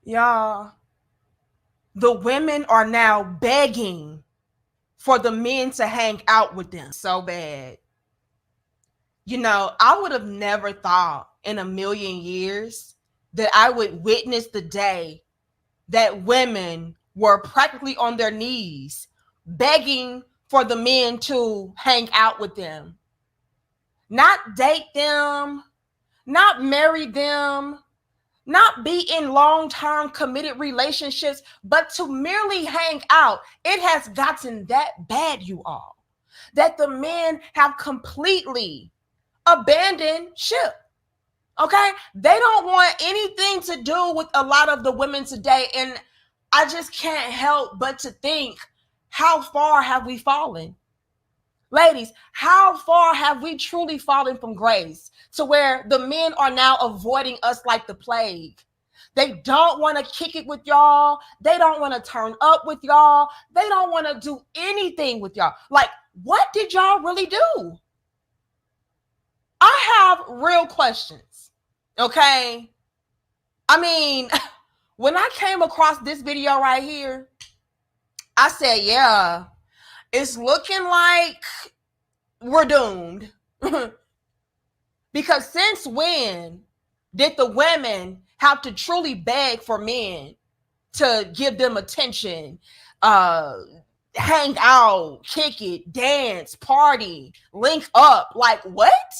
Y'all, the women are now begging for the men to hang out with them so bad. I would have never thought in a million years that I would witness the day that women were practically on their knees begging for the men to hang out with them, not date them, not marry them, not be in long-term committed relationships, but to merely hang out. It has gotten that bad, you all, that the men have completely abandoned ship. Okay? They don't want anything to do with a lot of the women today. And I just can't help but to think, how far have we fallen? Ladies, how far have we truly fallen from grace to where the men are now avoiding us like the plague? They don't want to kick it with y'all. They don't want to turn up with y'all. They don't want to do anything with y'all. Like, what did y'all really do? I have real questions. Okay? I mean, when I came across this video right here, I said, yeah, it's looking like we're doomed. Because since when did the women have to truly beg for men to give them attention, hang out, kick it, dance, party, link up? Like, what?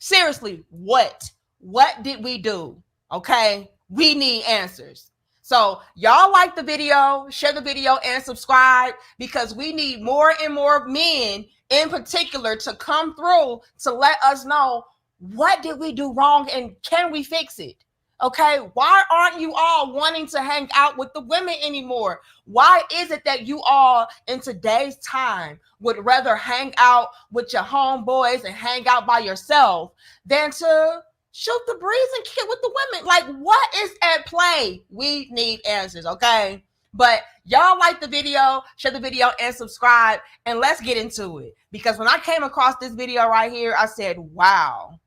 Seriously, what? What did we do? Okay, we need answers. So y'all like the video, share the video, and subscribe, because we need more and more men in particular to come through to let us know, what did we do wrong and can we fix it? Okay, why aren't you all wanting to hang out with the women anymore? Why is it that you all in today's time would rather hang out with your homeboys and hang out by yourself than to shoot the breeze and kick with the women? Like, what is at play? We need answers, okay? But y'all like the video, share the video, and subscribe, and let's get into it. Because when I came across this video right here, I said, wow,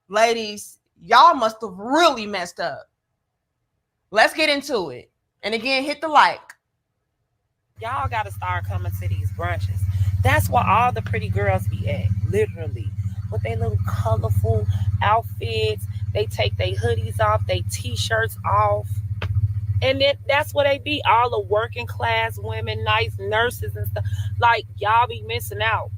ladies, y'all must have really messed up. Let's get into it. And again, hit the like. Y'all got to start coming to these brunches. That's where all the pretty girls be at, literally. With their little colorful outfits. They take their hoodies off, their t-shirts off. And then that's where they be. All the working class women, nice nurses and stuff. Like, y'all be missing out.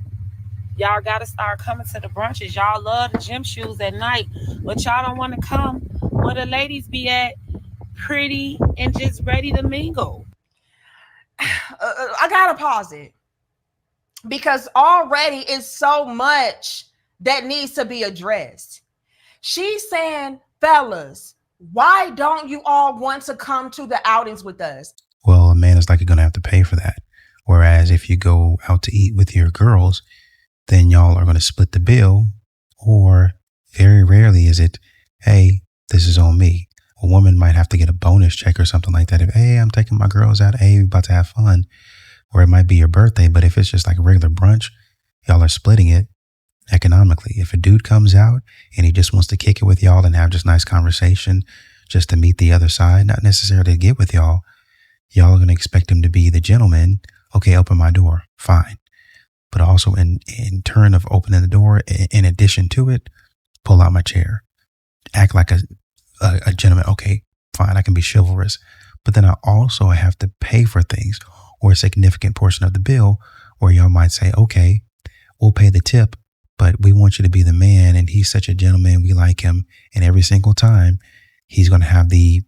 Y'all got to start coming to the brunches. Y'all love the gym shoes at night, but y'all don't want to come where the ladies be at, pretty and just ready to mingle. I gotta pause it, because already is so much that needs to be addressed. She's saying, fellas, why don't you all want to come to the outings with us? Well, a man is likely going to have to pay for that. Whereas if you go out to eat with your girls, then y'all are going to split the bill. Or very rarely is it, hey, this is on me. A woman might have to get a bonus check or something like that. If, hey, I'm taking my girls out, hey, we're about to have fun. Or it might be your birthday. But if it's just like a regular brunch, y'all are splitting it economically. If a dude comes out and he just wants to kick it with y'all and have just nice conversation, just to meet the other side, not necessarily to get with y'all are going to expect him to be the gentleman. Okay, open my door. Fine. But also in turn of opening the door, in addition to it, pull out my chair. Act like a gentleman. Okay, fine, I can be chivalrous. But then I also have to pay for things, or a significant portion of the bill, where y'all might say, okay, we'll pay the tip, but we want you to be the man, and he's such a gentleman, we like him, and every single time he's going to have the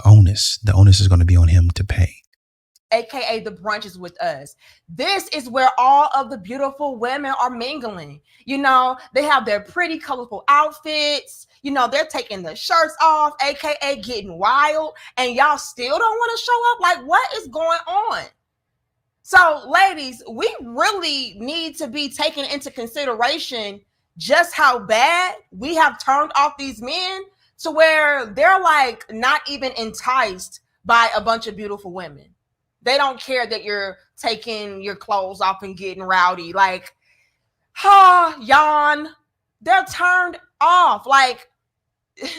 onus. The onus is going to be on him to pay. AKA the brunches with us. This is where all of the beautiful women are mingling. They have their pretty, colorful outfits. They're taking the shirts off, AKA getting wild, and y'all still don't want to show up? Like, what is going on? So, ladies, we really need to be taking into consideration just how bad we have turned off these men, to where they're like not even enticed by a bunch of beautiful women. They don't care that you're taking your clothes off and getting rowdy. Like, yawn. They're turned off. Like,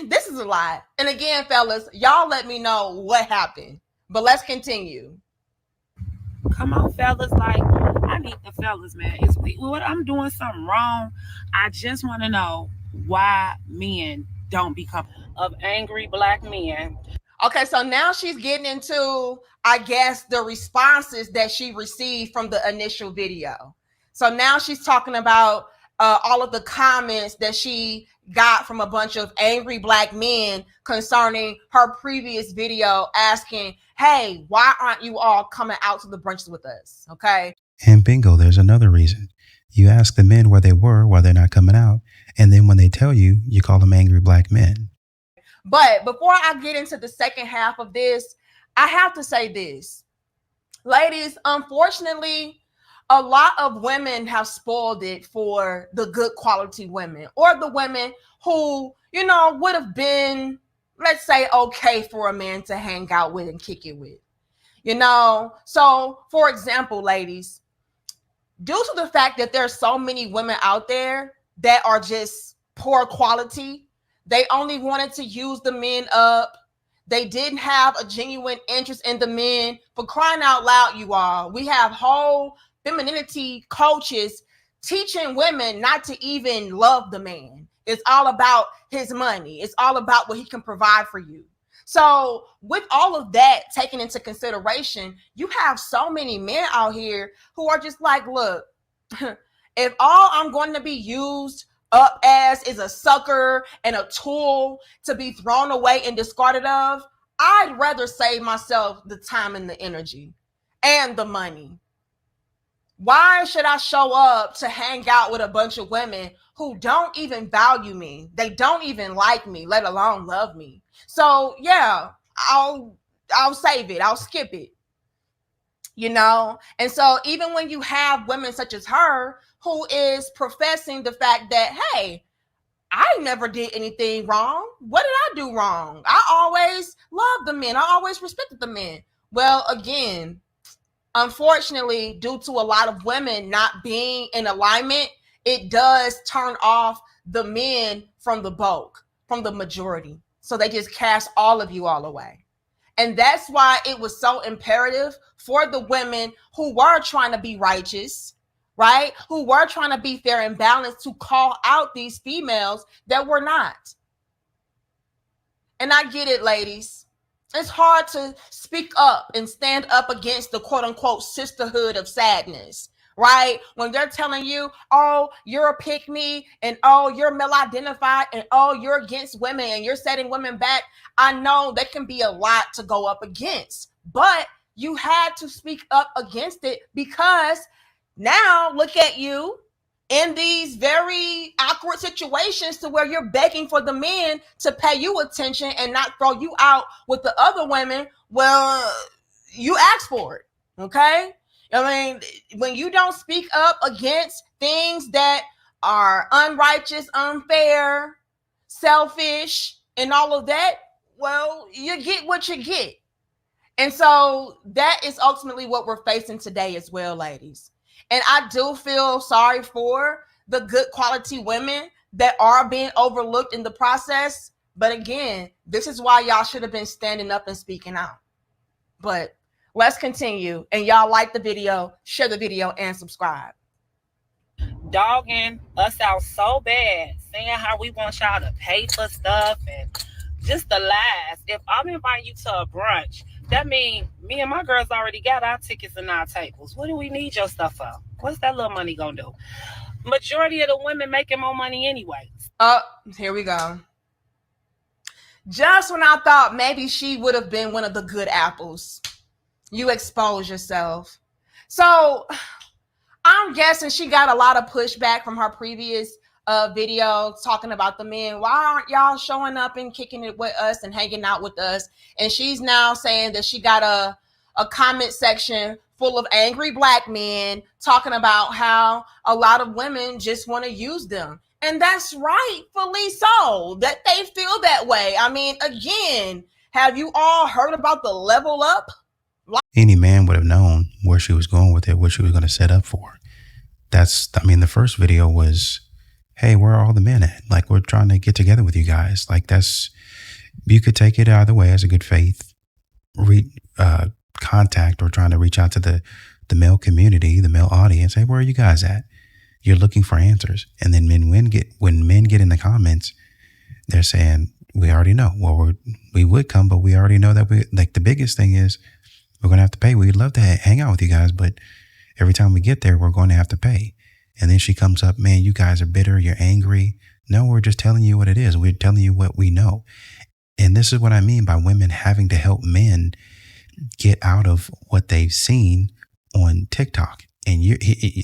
this is a lot. And again, fellas, y'all let me know what happened. But let's continue. Come on, fellas. Like, I need the fellas, man. Is what I'm doing something wrong? I just want to know why men don't become of angry black men. Okay, so now she's getting into, I guess, the responses that she received from the initial video. So now she's talking about all of the comments that she got from a bunch of angry black men concerning her previous video asking, hey, why aren't you all coming out to the brunches with us? Okay. And bingo, there's another reason. You ask the men where they were while they're not coming out, and then when they tell you, you call them angry black men. But before I get into the second half of this, I have to say this. Ladies, unfortunately, a lot of women have spoiled it for the good quality women, or the women who, you know, would have been, let's say, okay for a man to hang out with and kick it with. You know, so for example, ladies, due to the fact that there's so many women out there that are just poor quality, they only wanted to use the men up. They didn't have a genuine interest in the men. For crying out loud, you all, we have whole femininity coaches teaching women not to even love the man. It's all about his money. It's all about what he can provide for you. So with all of that taken into consideration, you have so many men out here who are just like, look, if all I'm going to be used up as is a sucker and a tool to be thrown away and discarded of, I'd rather save myself the time and the energy and the money. Why should I show up to hang out with a bunch of women who don't even value me? They don't even like me, let alone love me. So yeah, I'll save it. I'll skip it. You know? And so even when you have women such as her who is professing the fact that, hey, I never did anything wrong. What did I do wrong? I always loved the men. I always respected the men. Well, again, unfortunately, due to a lot of women not being in alignment, it does turn off the men from the bulk, from the majority. So they just cast all of you all away. And that's why it was so imperative for the women who were trying to be righteous, right? Who were trying to be fair and balanced to call out these females that were not. And I get it, ladies. It's hard to speak up and stand up against the quote unquote sisterhood of sadness, right? When they're telling you, oh, you're a pick me, and oh, you're male identified, and oh, you're against women and you're setting women back. I know that can be a lot to go up against, but you had to speak up against it because now look at you in these very awkward situations to where you're begging for the men to pay you attention and not throw you out with the other women. Well, you asked for it, okay? I mean, when you don't speak up against things that are unrighteous, unfair, selfish, and all of that, well, you get what you get. And so that is ultimately what we're facing today as well, ladies. And I do feel sorry for the good quality women that are being overlooked in the process. But again, this is why y'all should have been standing up and speaking out. But let's continue. And y'all like the video, share the video, and subscribe. Dogging us out so bad, saying how we want y'all to pay for stuff and just the lies. If I'm inviting you to a brunch, that means me and my girls already got our tickets and our tables. What do we need your stuff for? What's that little money gonna do? Majority of the women making more money anyway. Here we go. Just when I thought maybe she would have been one of the good apples, you expose yourself. So I'm guessing she got a lot of pushback from her previous video talking about the men. Why aren't y'all showing up and kicking it with us and hanging out with us? And she's now saying that she got a comment section full of angry black men talking about how a lot of women just want to use them. And that's rightfully so, that they feel that way. I mean, again, have you all heard about the level up? Any man would have known where she was going with it, what she was going to set up for. The first video was, hey, where are all the men at? Like, we're trying to get together with you guys. Like, you could take it either way as a good faith contact, or trying to reach out to the male community, the male audience. Hey, where are you guys at? You're looking for answers. And then when men get in the comments, they're saying, we already know. Well, we would come, but we already know that the biggest thing is we're going to have to pay. We'd love to hang out with you guys, but every time we get there, we're going to have to pay. And then she comes up, man, you guys are bitter. You're angry. No, we're just telling you what it is. We're telling you what we know. And this is what I mean by women having to help men get out of what they've seen on TikTok. And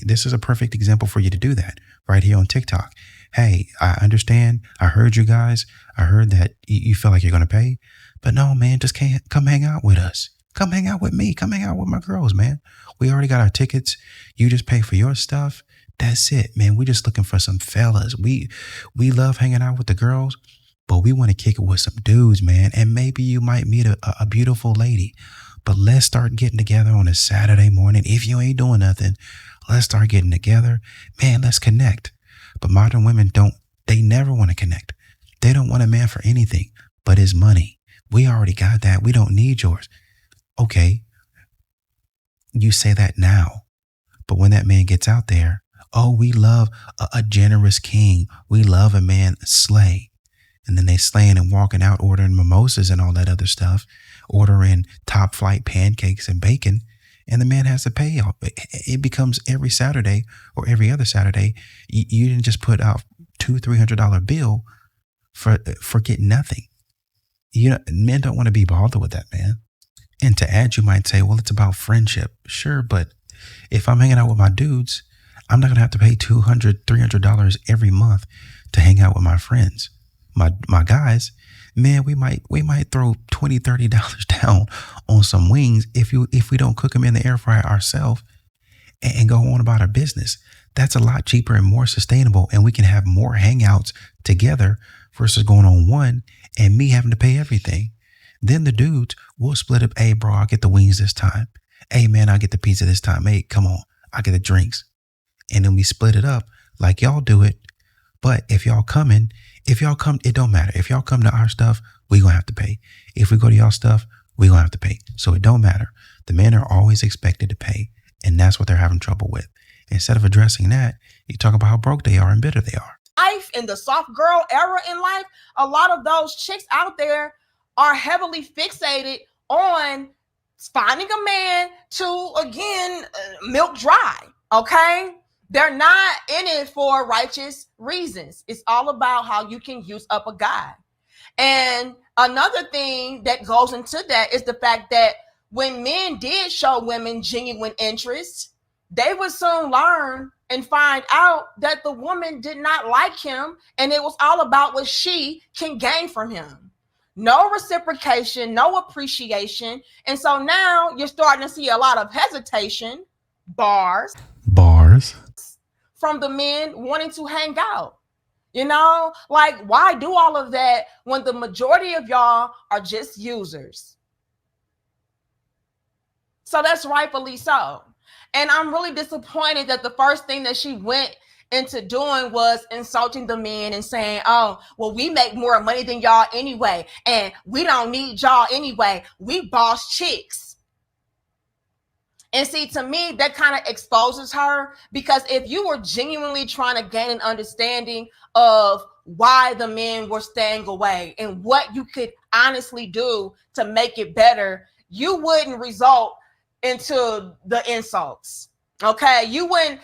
this is a perfect example for you to do that right here on TikTok. Hey, I understand. I heard you guys. I heard that you feel like you're going to pay. But no, man, just can't come hang out with us. Come hang out with me. Come hang out with my girls, man. We already got our tickets. You just pay for your stuff. That's it, man. We're just looking for some fellas. We love hanging out with the girls, but we want to kick it with some dudes, man. And maybe you might meet a beautiful lady. But let's start getting together on a Saturday morning. If you ain't doing nothing, let's start getting together. Man, let's connect. But modern women they never want to connect. They don't want a man for anything but his money. We already got that. We don't need yours. Okay, you say that now. But when that man gets out there, oh, we love a generous king. We love a man slay. And then they slaying and walking out, ordering mimosas and all that other stuff, ordering top flight pancakes and bacon. And the man has to pay. It becomes every Saturday or every other Saturday. You didn't just put out $200-$300 bill for getting nothing. Men don't want to be bothered with that, man. And to add, you might say, well, it's about friendship. Sure, but if I'm hanging out with my dudes, I'm not going to have to pay $200-$300 every month to hang out with my friends. My guys, man, we might throw $20-$30 down on some wings if we don't cook them in the air fryer ourselves and go on about our business. That's a lot cheaper and more sustainable, and we can have more hangouts together versus going on one and me having to pay everything. Then the dudes will split up. Hey, bro, I'll get the wings this time. Hey, man, I'll get the pizza this time. Hey, come on, I'll get the drinks. And then we split it up like y'all do it. But if y'all come, it don't matter. If y'all come to our stuff, we gonna have to pay. If we go to y'all stuff, we gonna have to pay. So it don't matter. The men are always expected to pay. And that's what they're having trouble with. Instead of addressing that, you talk about how broke they are and bitter they are. Life in the soft girl era in life, a lot of those chicks out there are heavily fixated on finding a man to, again, milk dry. Okay? They're not in it for righteous reasons. It's all about how you can use up a guy. And another thing that goes into that is the fact that when men did show women genuine interest, they would soon learn and find out that the woman did not like him, and it was all about what she can gain from him. No reciprocation, no appreciation. And so now you're starting to see a lot of hesitation, bars from the men wanting to hang out. Like, why do all of that when the majority of y'all are just users? So that's rightfully so. And I'm really disappointed that the first thing that she went into doing was insulting the men and saying, oh, well, we make more money than y'all anyway, and we don't need y'all anyway. We boss chicks. And see, to me, that kind of exposes her, because if you were genuinely trying to gain an understanding of why the men were staying away and what you could honestly do to make it better, you wouldn't result into the insults. Okay, you wouldn't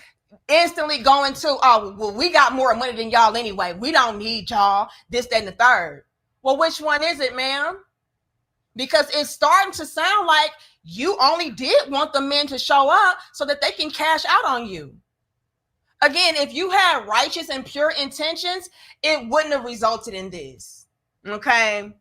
instantly go into, oh, well, we got more money than y'all anyway. We don't need y'all, this, that, and the third. Well, which one is it, ma'am? Because it's starting to sound like you only did want the men to show up so that they can cash out on you. Again, if you had righteous and pure intentions, it wouldn't have resulted in this. Okay.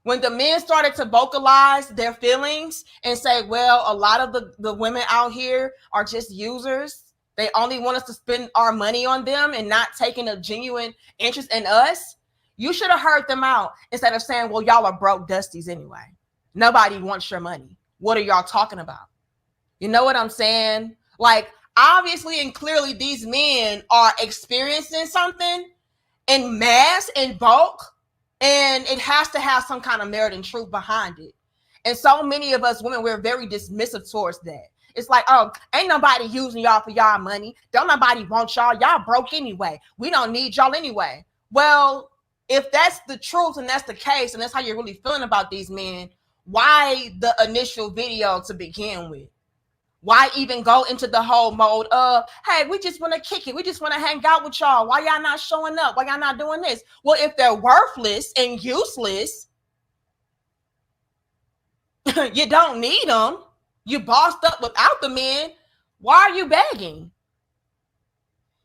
When the men started to vocalize their feelings and say, well, a lot of the women out here are just users. They only want us to spend our money on them and not taking a genuine interest in us. You should have heard them out instead of saying, well, y'all are broke dusties anyway. Nobody wants your money. What are y'all talking about? You know what I'm saying? Like, Obviously and clearly these men are experiencing something in mass, in bulk, and it has to have some kind of merit and truth behind it. And so many of us women, we're very dismissive towards that. It's like, oh, ain't nobody using y'all for y'all money. Don't nobody want y'all. Y'all broke anyway. We don't need y'all anyway. Well, if that's the truth and that's the case, and that's how you're really feeling about these men, why the initial video to begin with? Why even go into the whole mode of, hey, we just want to kick it. We just want to hang out with y'all. Why y'all not showing up? Why y'all not doing this? Well, if they're worthless and useless, you don't need them. You bossed up without the men. Why are you begging?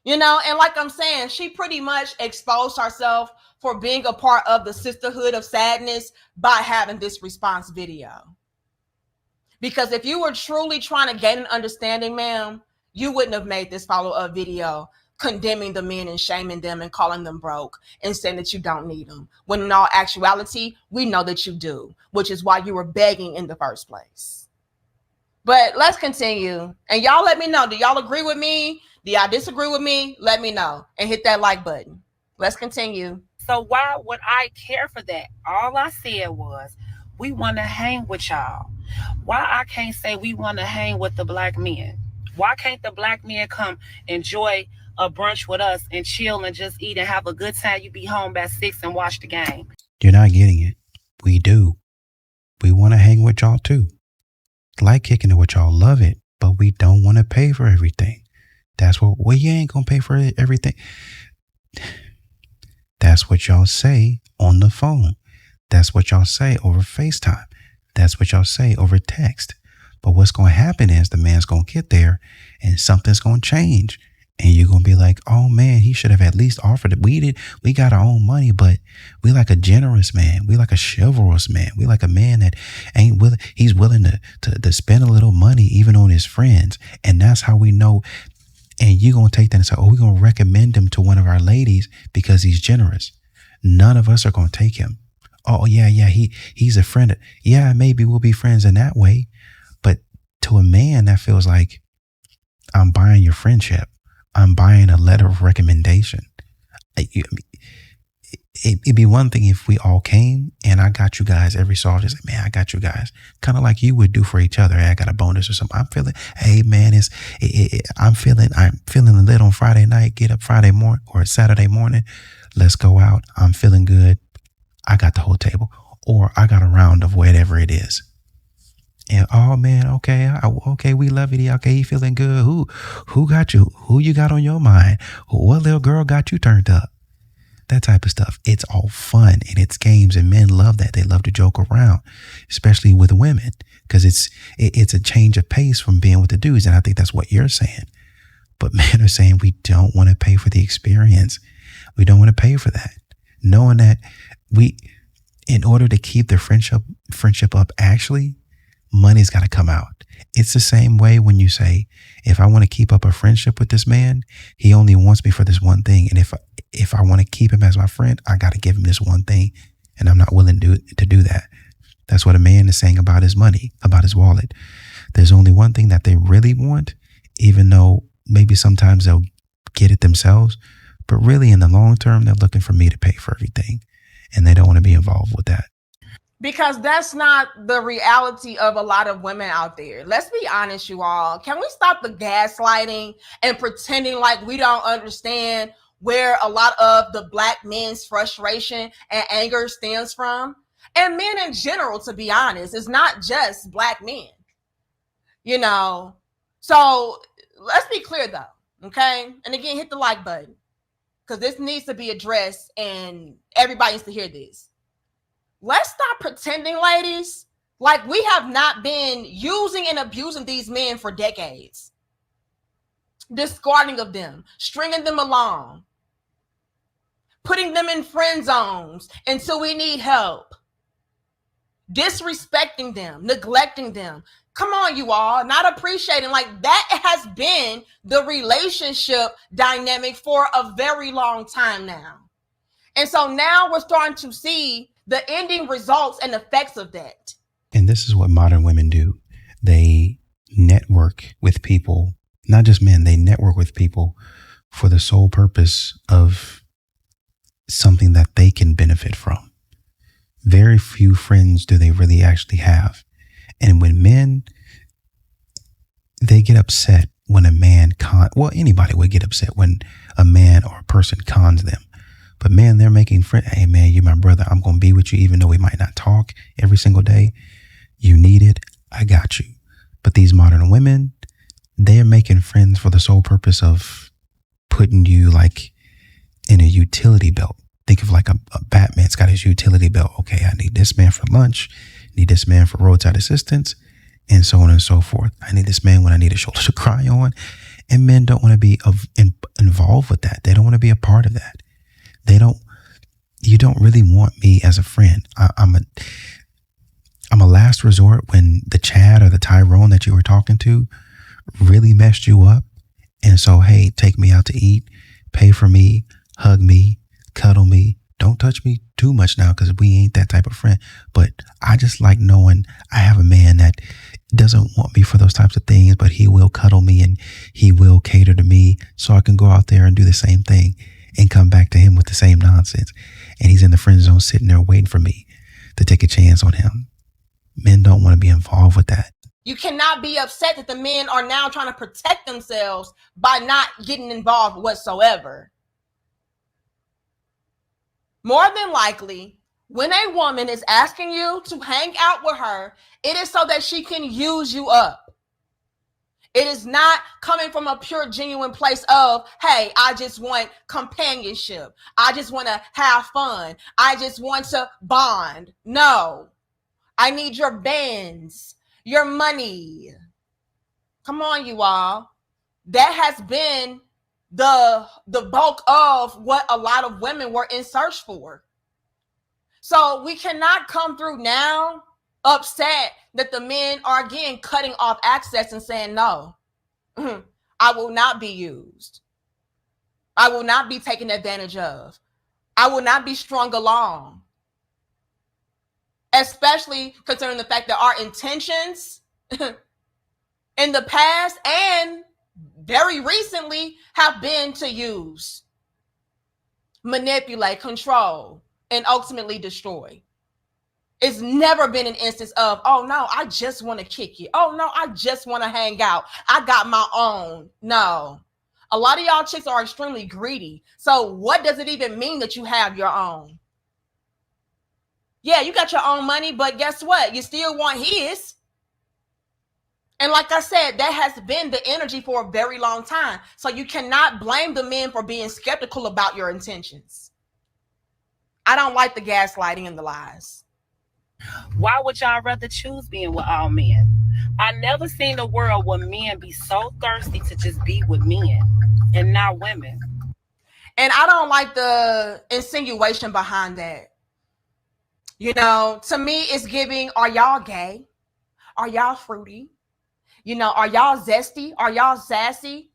You know, and like I'm saying, she pretty much exposed herself for being a part of the Sisterhood of Sadness by having this response video. Because if you were truly trying to gain an understanding, ma'am, you wouldn't have made this follow-up video condemning the men and shaming them and calling them broke and saying that you don't need them. When in all actuality, we know that you do, which is why you were begging in the first place. But let's continue. And y'all let me know. Do y'all agree with me? Do y'all disagree with me? Let me know and hit that like button. Let's continue. So why would I care for that? All I said was, we want to hang with y'all. Why I can't say we want to hang with the black men? Why can't the black men come enjoy a brunch with us and chill and just eat and have a good time? You be home by 6 and watch the game. You're not getting it. We do. We want to hang with y'all too. Like kicking it with y'all, love it, but we don't want to pay for everything. That's what we ain't gonna pay for everything. That's what y'all say on the phone. That's what y'all say over FaceTime. That's what y'all say over text. But what's going to happen is the man's going to get there and something's going to change. And you're going to be like, oh man, he should have at least offered it. We got our own money, but we like a generous man. We like a chivalrous man. We like a man that ain't willing. He's willing to spend a little money even on his friends. And that's how we know. And you're going to take that and say, oh, we're going to recommend him to one of our ladies because he's generous. None of us are going to take him. Oh, yeah, he's a friend. Yeah, maybe we'll be friends in that way. But to a man, that feels like I'm buying your friendship. I'm buying a letter of recommendation. It'd be one thing if we all came and I got you guys every so often. Like, man, I got you guys. Kind of like you would do for each other. Hey, I got a bonus or something. I'm feeling, hey, man, I'm feeling lit on Friday night. Get up Friday morning or Saturday morning. Let's go out. I'm feeling good. I got the whole table, or I got a round of whatever it is. And oh man, okay, we love it. Okay, you feeling good? Who got you? Who you got on your mind? What little girl got you turned up? That type of stuff. It's all fun and it's games, and men love that. They love to joke around, especially with women, because it's a change of pace from being with the dudes. And I think that's what you're saying. But men are saying we don't want to pay for the experience. We don't want to pay for that, knowing that in order to keep the friendship up, actually, money's got to come out. It's the same way when you say, if I want to keep up a friendship with this man, he only wants me for this one thing. And if I want to keep him as my friend, I got to give him this one thing. And I'm not willing to do that. That's what a man is saying about his money, about his wallet. There's only one thing that they really want, even though maybe sometimes they'll get it themselves. But really, in the long term, they're looking for me to pay for everything. And they don't want to be involved with that. Because that's not the reality of a lot of women out there. Let's be honest, you all. Can we stop the gaslighting and pretending like we don't understand where a lot of the black men's frustration and anger stems from? And men in general, to be honest, it's not just black men. You know, so let's be clear though, okay? And again, hit the like button, because this needs to be addressed and everybody needs to hear this. Let's stop pretending, ladies, like we have not been using and abusing these men for decades. Discarding of them, stringing them along, putting them in friend zones until we need help, disrespecting them, neglecting them. Come on, you all, not appreciating. Like, that has been the relationship dynamic for a very long time now. And so now we're starting to see the ending results and effects of that. And this is what modern women do. They network with people Not just men, they network with people for the sole purpose of something that they can benefit from. Very few friends do they really actually have. And when men, they get upset when a man anybody would get upset when a man or a person cons them. But man, they're making friends. Hey man, you're my brother. I'm going to be with you even though we might not talk every single day. You need it. I got you. But these modern women, they're making friends for the sole purpose of putting you like in a utility belt. Think of like a Batman's got his utility belt. Okay, I need this man for lunch, need this man for roadside assistance, and so on and so forth. I need this man when I need a shoulder to cry on. And men don't want to be involved with that. They don't want to be a part of that. You don't really want me as a friend. I'm a last resort when the Chad or the Tyrone that you were talking to really messed you up. And so, hey, take me out to eat, pay for me, hug me, cuddle me. Don't touch me too much now because we ain't that type of friend. But I just like knowing I have a man that doesn't want me for those types of things, but he will cuddle me and he will cater to me so I can go out there and do the same thing and come back to him with the same nonsense. And he's in the friend zone sitting there waiting for me to take a chance on him. Men don't want to be involved with that. You cannot be upset that the men are now trying to protect themselves by not getting involved whatsoever. More than likely, when a woman is asking you to hang out with her, it is so that she can use you up. It is not coming from a pure, genuine place of, hey, I just want companionship. I just want to have fun. I just want to bond. No, I need your bands, your money. Come on, you all. That has been the bulk of what a lot of women were in search for. So we cannot come through now upset that the men are again cutting off access and saying, no, I will not be used. I will not be taken advantage of. I will not be strung along. Especially concerning the fact that our intentions in the past and very recently have been to use, manipulate, control, and ultimately destroy. It's never been an instance of, oh no, I just want to kick you. Oh no, I just want to hang out. I got my own. No. A lot of y'all chicks are extremely greedy. So what does it even mean that you have your own? Yeah, you got your own money, but guess what? You still want his. And like I said, that has been the energy for a very long time. So you cannot blame the men for being skeptical about your intentions. I don't like the gaslighting and the lies. Why would y'all rather choose being with all men? I never seen a world where men be so thirsty to just be with men and not women. And I don't like the insinuation behind that. You know, to me, it's giving, are y'all gay? Are y'all fruity? You know, are y'all zesty? Are y'all sassy?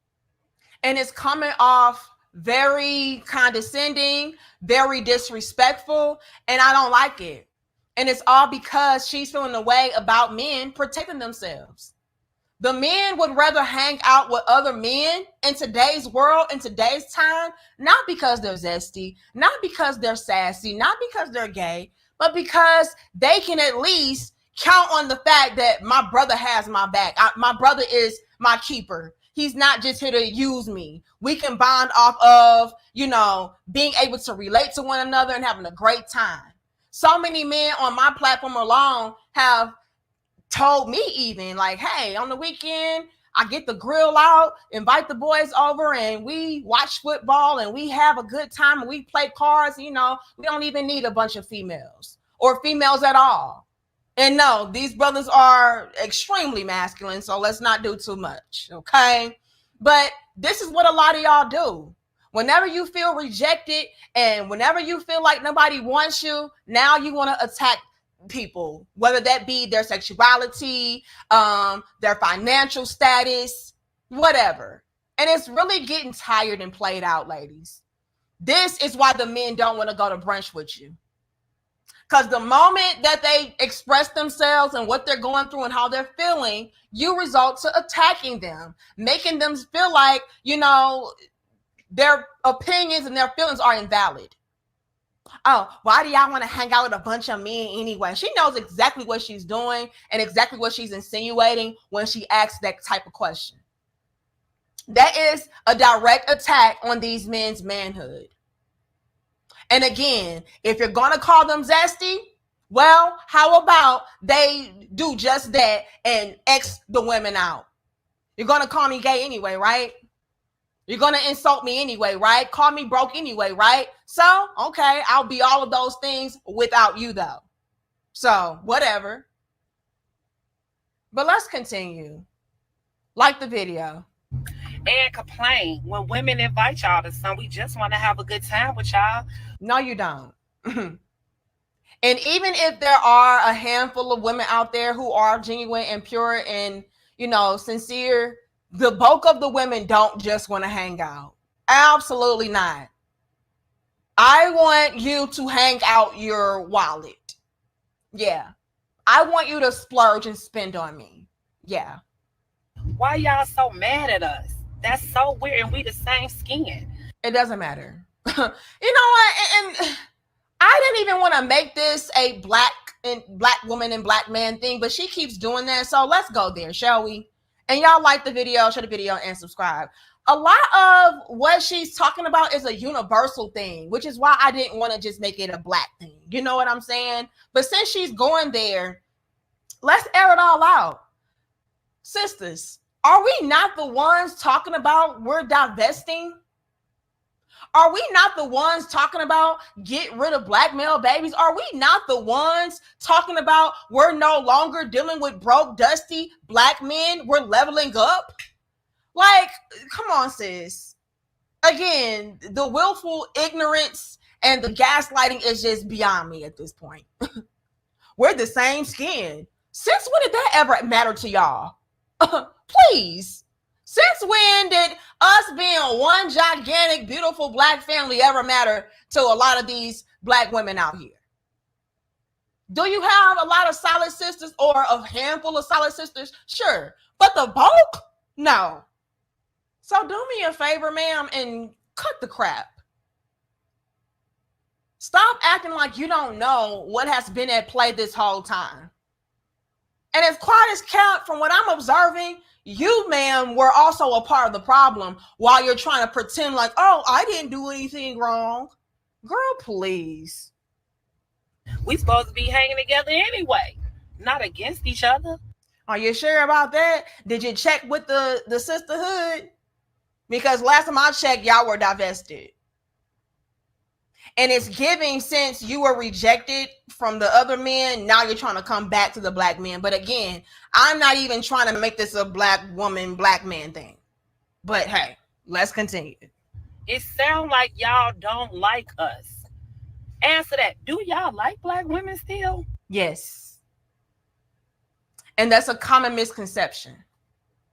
And it's coming off very condescending, very disrespectful, and I don't like it. And it's all because she's feeling a way about men protecting themselves. The men would rather hang out with other men in today's world, in today's time, not because they're zesty, not because they're sassy, not because they're gay, but because they can at least count on the fact that my brother has my back. My brother is my keeper. He's not just here to use me. We can bond off of, you know, being able to relate to one another and having a great time. So many men on my platform alone have told me even like, hey, on the weekend, I get the grill out, invite the boys over, and we watch football and we have a good time and we play cards. You know, we don't even need a bunch of females or females at all. And no, these brothers are extremely masculine, so let's not do too much, okay? But this is what a lot of y'all do. Whenever you feel rejected and whenever you feel like nobody wants you, now you want to attack people, whether that be their sexuality, their financial status, whatever. And it's really getting tired and played out, ladies. This is why the men don't want to go to brunch with you. Because the moment that they express themselves and what they're going through and how they're feeling, you result to attacking them, making them feel like, you know, their opinions and their feelings are invalid. Oh, why do y'all want to hang out with a bunch of men anyway? She knows exactly what she's doing and exactly what she's insinuating when she asks that type of question. That is a direct attack on these men's manhood. And again, if you're going to call them zesty, well, how about they do just that and X the women out? You're going to call me gay anyway, right? You're going to insult me anyway, right? Call me broke anyway, right? So, okay, I'll be all of those things without you, though. So, whatever. But let's continue. Like the video. And complain when women invite y'all to something. We just want to have a good time with y'all. No, you don't. And even if there are a handful of women out there who are genuine and pure and, you know, sincere, the bulk of the women don't just want to hang out. Absolutely not. I want you to hang out your wallet. Yeah. I want you to splurge and spend on me. Yeah. Why y'all so mad at us? That's so weird, and we the same skin. It doesn't matter. You know what? And I didn't even want to make this a black woman and black man thing, but she keeps doing that. So let's go there, shall we? And y'all like the video, share the video, and subscribe. A lot of what she's talking about is a universal thing, which is why I didn't want to just make it a black thing. You know what I'm saying? But since she's going there, let's air it all out. Sisters, are we not the ones talking about we're divesting? Are we not the ones talking about get rid of black male babies? Are we not the ones talking about we're no longer dealing with broke, dusty black men? We're leveling up? Like, come on, sis. Again, the willful ignorance and the gaslighting is just beyond me at this point. We're the same skin. Since when did that ever matter to y'all? Please. Since when did us being one gigantic, beautiful black family ever matter to a lot of these black women out here? Do you have a lot of solid sisters or a handful of solid sisters? Sure. But the bulk? No. So do me a favor, ma'am, and cut the crap. Stop acting like you don't know what has been at play this whole time. And as quiet as kept, from what I'm observing, you, ma'am, were also a part of the problem while you're trying to pretend like, oh, I didn't do anything wrong. Girl, please. We supposed to be hanging together anyway, not against each other. Are you sure about that? Did you check with the sisterhood? Because last time I checked, y'all were divested. And it's giving, since you were rejected from the other men, now you're trying to come back to the black men. But again, I'm not even trying to make this a black woman, black man thing. But hey, let's continue. It sounds like y'all don't like us. Answer that. Do y'all like black women still? Yes. And that's a common misconception.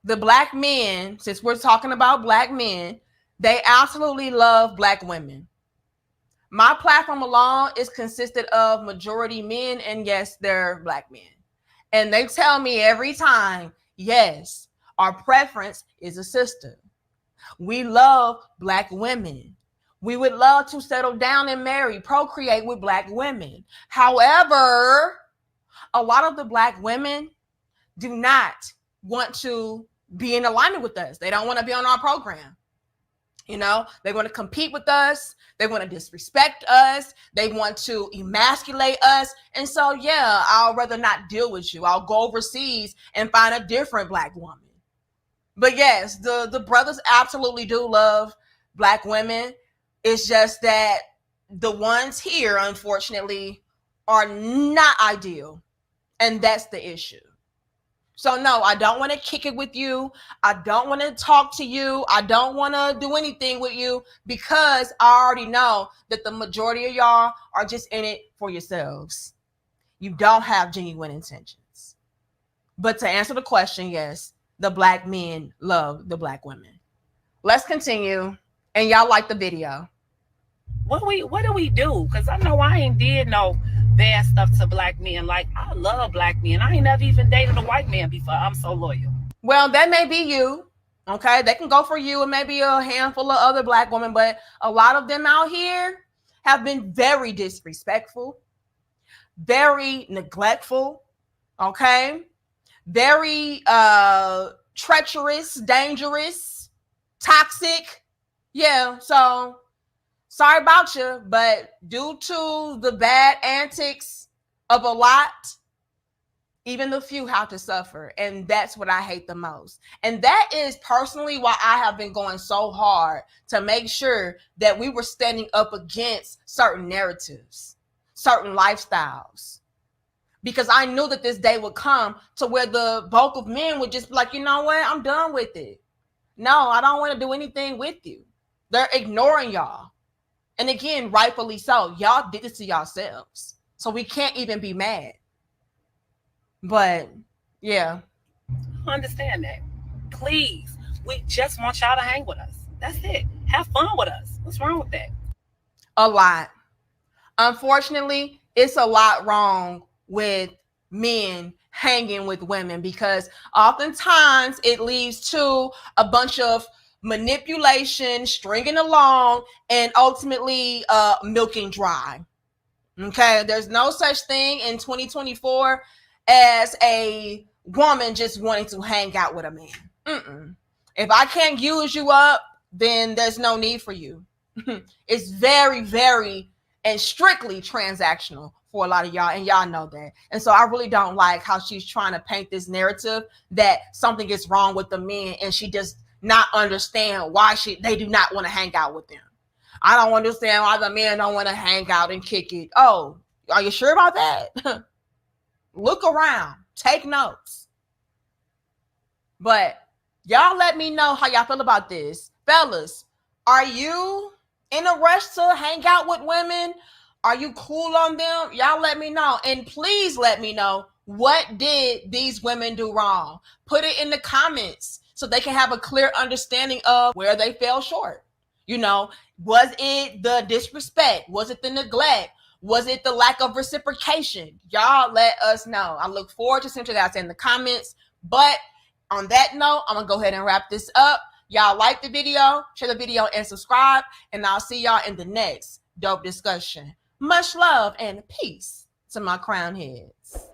The black men, since we're talking about black men, they absolutely love black women. My platform alone is consisted of majority men, and yes, they're black men. And they tell me every time, yes, our preference is a sister. We love black women. We would love to settle down and marry, procreate with black women. However, a lot of the black women do not want to be in alignment with us. They don't want to be on our program. You know, they want to compete with us. They want to disrespect us. They want to emasculate us. And so, yeah, I'll rather not deal with you. I'll go overseas and find a different black woman. But yes, the brothers absolutely do love black women. It's just that the ones here, unfortunately, are not ideal. And that's the issue. So no, I don't want to kick it with you. I don't want to talk to you. I don't want to do anything with you because I already know that the majority of y'all are just in it for yourselves. You don't have genuine intentions. But to answer the question, yes, the black men love the black women. Let's continue. And y'all like the video. What do we do? Because I know I ain't did no bad stuff to black men. Like, I love black men. I ain't never even dated a white man before. I'm so loyal. Well, that may be you. Okay, they can go for you and maybe a handful of other black women, but a lot of them out here have been very disrespectful, very neglectful, okay, very treacherous, dangerous, toxic. Yeah, so sorry about you, but due to the bad antics of a lot, even the few have to suffer. And that's what I hate the most. And that is personally why I have been going so hard to make sure that we were standing up against certain narratives, certain lifestyles. Because I knew that this day would come to where the bulk of men would just be like, you know what? I'm done with it. No, I don't want to do anything with you. They're ignoring y'all. And again, rightfully so. Y'all did this to yourselves. So we can't even be mad. But yeah, I understand that. Please, we just want y'all to hang with us. That's it. Have fun with us. What's wrong with that? A lot. Unfortunately, it's a lot wrong with men hanging with women because oftentimes it leads to a bunch of manipulation, stringing along, and ultimately milking dry. Okay, there's no such thing in 2024 as a woman just wanting to hang out with a man. If I can't use you up, then there's no need for you. It's very, very and strictly transactional for a lot of y'all, and y'all know that. And so I really don't like how she's trying to paint this narrative that something is wrong with the men, and she does not understand why they do not want to hang out with them. I don't understand why the men don't want to hang out and kick it. Oh, are you sure about that? Look around, take notes. But y'all let me know how y'all feel about this. Fellas, are you in a rush to hang out with women? Are you cool on them? Y'all let me know. And please let me know, what did these women do wrong? Put it in the comments so they can have a clear understanding of where they fell short. You know, was it the disrespect? Was it the neglect? Was it the lack of reciprocation? Y'all let us know. I look forward to seeing what you guys say in the comments. But on that note, I'm going to go ahead and wrap this up. Y'all like the video, share the video, and subscribe. And I'll see y'all in the next dope discussion. Much love and peace to my crown heads.